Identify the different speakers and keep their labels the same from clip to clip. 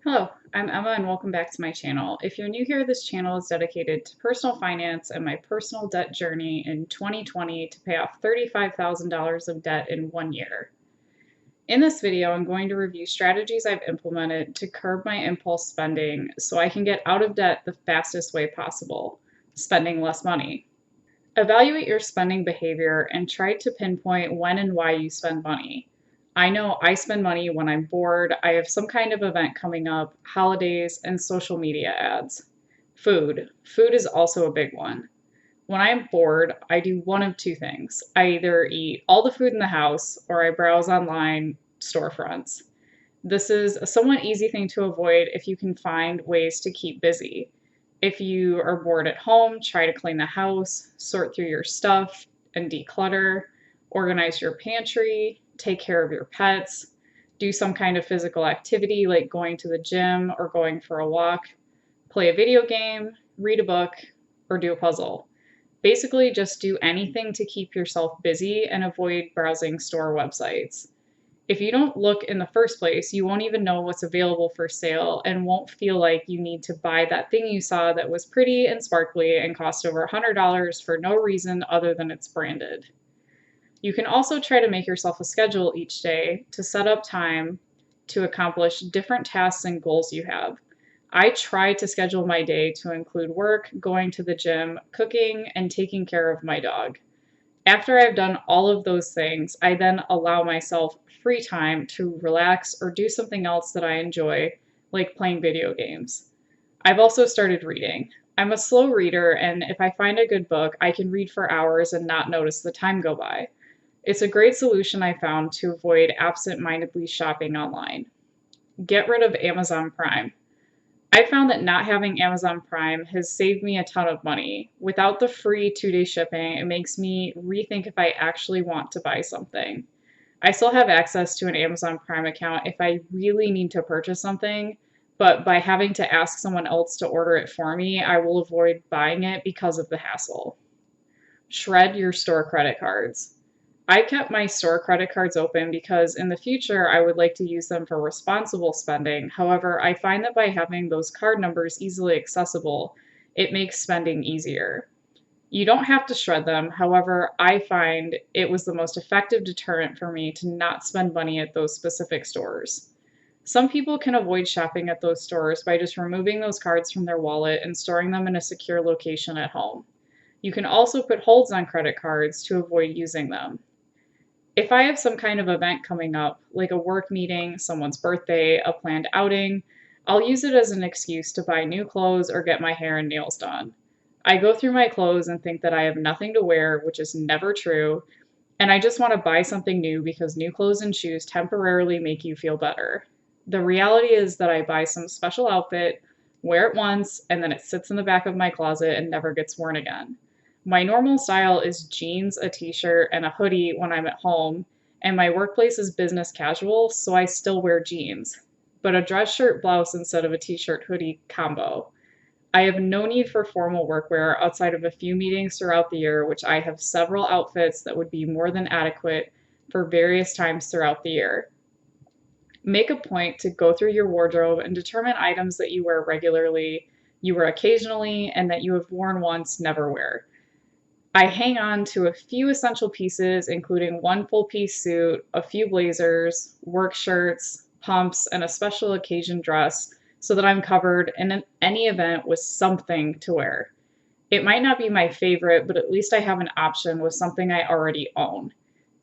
Speaker 1: Hello, I'm Emma and welcome back to my channel. If you're new here, this channel is dedicated to personal finance and my personal debt journey in 2020 to pay off $35,000 of debt in 1 year. In this video, I'm going to review strategies I've implemented to curb my impulse spending so I can get out of debt the fastest way possible, spending less money. Evaluate your spending behavior and try to pinpoint when and why you spend money. I know I spend money when I'm bored, I have some kind of event coming up, holidays, and social media ads. Food. Food is also a big one. When I'm bored, I do one of two things. I either eat all the food in the house or I browse online storefronts. This is a somewhat easy thing to avoid if you can find ways to keep busy. If you are bored at home, try to clean the house, sort through your stuff and declutter, organize your pantry, take care of your pets, do some kind of physical activity like going to the gym or going for a walk, play a video game, read a book, or do a puzzle. Basically, just do anything to keep yourself busy and avoid browsing store websites. If you don't look in the first place, you won't even know what's available for sale and won't feel like you need to buy that thing you saw that was pretty and sparkly and cost over $100 for no reason other than it's branded. You can also try to make yourself a schedule each day to set up time to accomplish different tasks and goals you have. I try to schedule my day to include work, going to the gym, cooking, and taking care of my dog. After I've done all of those things, I then allow myself free time to relax or do something else that I enjoy, like playing video games. I've also started reading. I'm a slow reader, and if I find a good book, I can read for hours and not notice the time go by. It's a great solution I found to avoid absent-mindedly shopping online. Get rid of Amazon Prime. I found that not having Amazon Prime has saved me a ton of money. Without the free 2-day shipping, it makes me rethink if I actually want to buy something. I still have access to an Amazon Prime account if I really need to purchase something, but by having to ask someone else to order it for me, I will avoid buying it because of the hassle. Shred your store credit cards. I kept my store credit cards open because in the future I would like to use them for responsible spending. However, I find that by having those card numbers easily accessible, it makes spending easier. You don't have to shred them. However, I find it was the most effective deterrent for me to not spend money at those specific stores. Some people can avoid shopping at those stores by just removing those cards from their wallet and storing them in a secure location at home. You can also put holds on credit cards to avoid using them. If I have some kind of event coming up, like a work meeting, someone's birthday, a planned outing, I'll use it as an excuse to buy new clothes or get my hair and nails done. I go through my clothes and think that I have nothing to wear, which is never true, and I just want to buy something new because new clothes and shoes temporarily make you feel better. The reality is that I buy some special outfit, wear it once, and then it sits in the back of my closet and never gets worn again. My normal style is jeans, a t-shirt, and a hoodie when I'm at home, and my workplace is business casual, so I still wear jeans, but a dress shirt blouse instead of a t-shirt hoodie combo. I have no need for formal workwear outside of a few meetings throughout the year, which I have several outfits that would be more than adequate for various times throughout the year. Make a point to go through your wardrobe and determine items that you wear regularly, you wear occasionally, and that you have worn once, never wear. I hang on to a few essential pieces, including one full-piece suit, a few blazers, work shirts, pumps, and a special occasion dress so that I'm covered in any event with something to wear. It might not be my favorite, but at least I have an option with something I already own.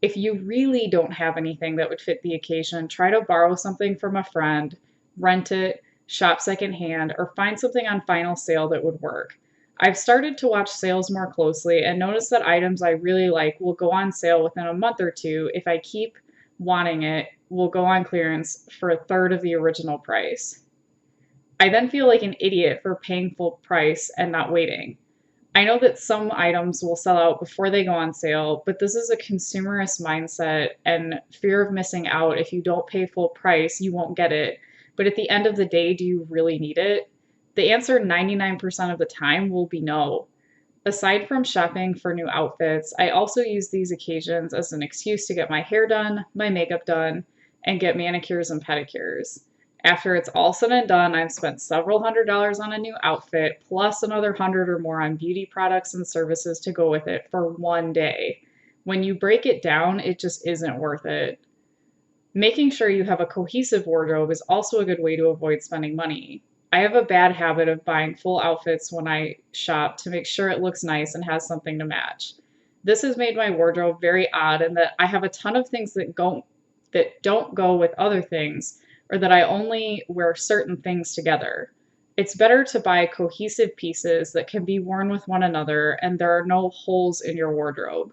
Speaker 1: If you really don't have anything that would fit the occasion, try to borrow something from a friend, rent it, shop secondhand, or find something on final sale that would work. I've started to watch sales more closely and notice that items I really like will go on sale within a month or two. If I keep wanting it, will go on clearance for a third of the original price. I then feel like an idiot for paying full price and not waiting. I know that some items will sell out before they go on sale, but this is a consumerist mindset and fear of missing out. If you don't pay full price, you won't get it. But at the end of the day, do you really need it? The answer 99% of the time will be no. Aside from shopping for new outfits, I also use these occasions as an excuse to get my hair done, my makeup done, and get manicures and pedicures. After it's all said and done, I've spent several $100s on a new outfit, plus another 100 or more on beauty products and services to go with it for one day. When you break it down, it just isn't worth it. Making sure you have a cohesive wardrobe is also a good way to avoid spending money. I have a bad habit of buying full outfits when I shop to make sure it looks nice and has something to match. This has made my wardrobe very odd in that I have a ton of things that don't go with other things, or that I only wear certain things together. It's better to buy cohesive pieces that can be worn with one another and there are no holes in your wardrobe.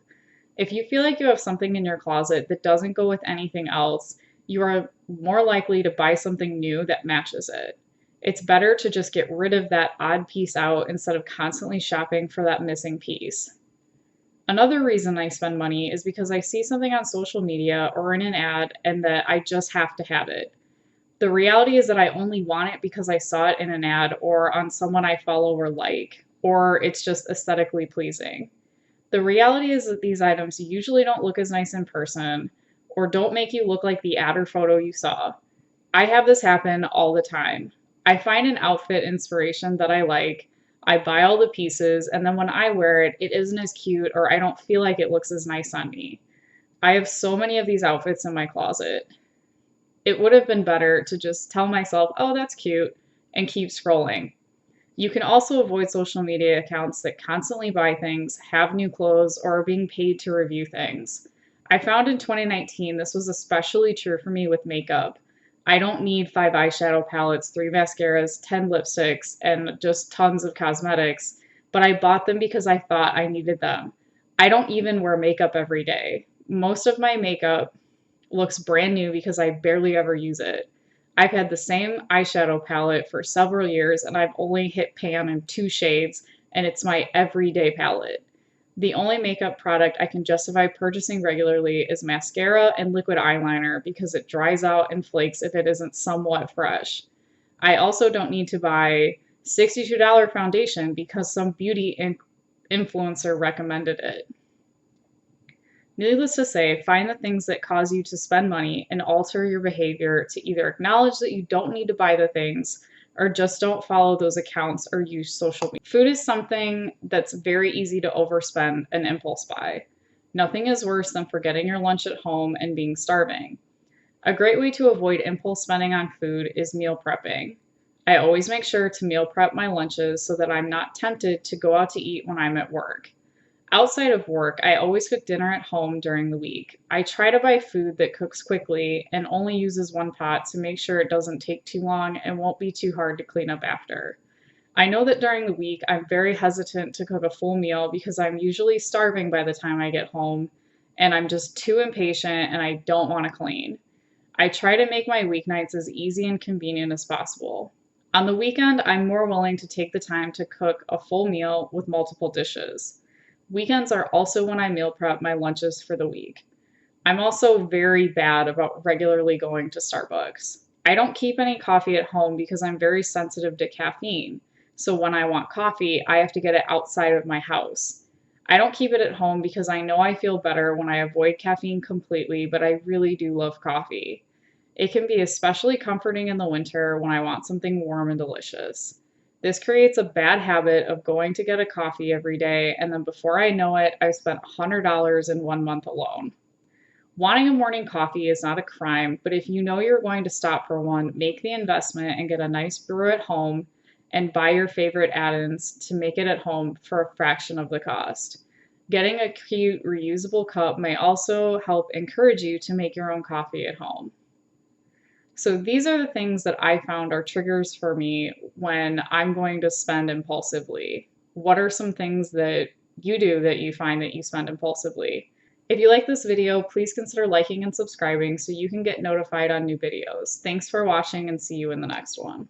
Speaker 1: If you feel like you have something in your closet that doesn't go with anything else, you are more likely to buy something new that matches it. It's better to just get rid of that odd piece out instead of constantly shopping for that missing piece. Another reason I spend money is because I see something on social media or in an ad and that I just have to have it. The reality is that I only want it because I saw it in an ad or on someone I follow or like, or it's just aesthetically pleasing. The reality is that these items usually don't look as nice in person or don't make you look like the ad or photo you saw. I have this happen all the time. I find an outfit inspiration that I like, I buy all the pieces, and then when I wear it, it isn't as cute or I don't feel like it looks as nice on me. I have so many of these outfits in my closet. It would have been better to just tell myself, oh, that's cute, and keep scrolling. You can also avoid social media accounts that constantly buy things, have new clothes, or are being paid to review things. I found in 2019 this was especially true for me with makeup. I don't need 5 eyeshadow palettes, 3 mascaras, 10 lipsticks, and just tons of cosmetics, but I bought them because I thought I needed them. I don't even wear makeup every day. Most of my makeup looks brand new because I barely ever use it. I've had the same eyeshadow palette for several years and I've only hit pan in 2 shades, and it's my everyday palette. The only makeup product I can justify purchasing regularly is mascara and liquid eyeliner because it dries out and flakes if it isn't somewhat fresh. I also don't need to buy $62 foundation because some beauty influencer recommended it. Needless to say, find the things that cause you to spend money and alter your behavior to either acknowledge that you don't need to buy the things or just don't follow those accounts or use social media. Food is something that's very easy to overspend and impulse buy. Nothing is worse than forgetting your lunch at home and being starving. A great way to avoid impulse spending on food is meal prepping. I always make sure to meal prep my lunches so that I'm not tempted to go out to eat when I'm at work. Outside of work, I always cook dinner at home during the week. I try to buy food that cooks quickly and only uses one pot to make sure it doesn't take too long and won't be too hard to clean up after. I know that during the week, I'm very hesitant to cook a full meal because I'm usually starving by the time I get home and I'm just too impatient and I don't want to clean. I try to make my weeknights as easy and convenient as possible. On the weekend, I'm more willing to take the time to cook a full meal with multiple dishes. Weekends are also when I meal prep my lunches for the week. I'm also very bad about regularly going to Starbucks. I don't keep any coffee at home because I'm very sensitive to caffeine. So when I want coffee, I have to get it outside of my house. I don't keep it at home because I know I feel better when I avoid caffeine completely, but I really do love coffee. It can be especially comforting in the winter when I want something warm and delicious. This creates a bad habit of going to get a coffee every day, and then before I know it, I've spent $100 in 1 month alone. Wanting a morning coffee is not a crime, but if you know you're going to stop for one, make the investment and get a nice brew at home and buy your favorite add-ins to make it at home for a fraction of the cost. Getting a cute reusable cup may also help encourage you to make your own coffee at home. So these are the things that I found are triggers for me when I'm going to spend impulsively. What are some things that you do that you find that you spend impulsively? If you like this video, please consider liking and subscribing so you can get notified on new videos. Thanks for watching and see you in the next one.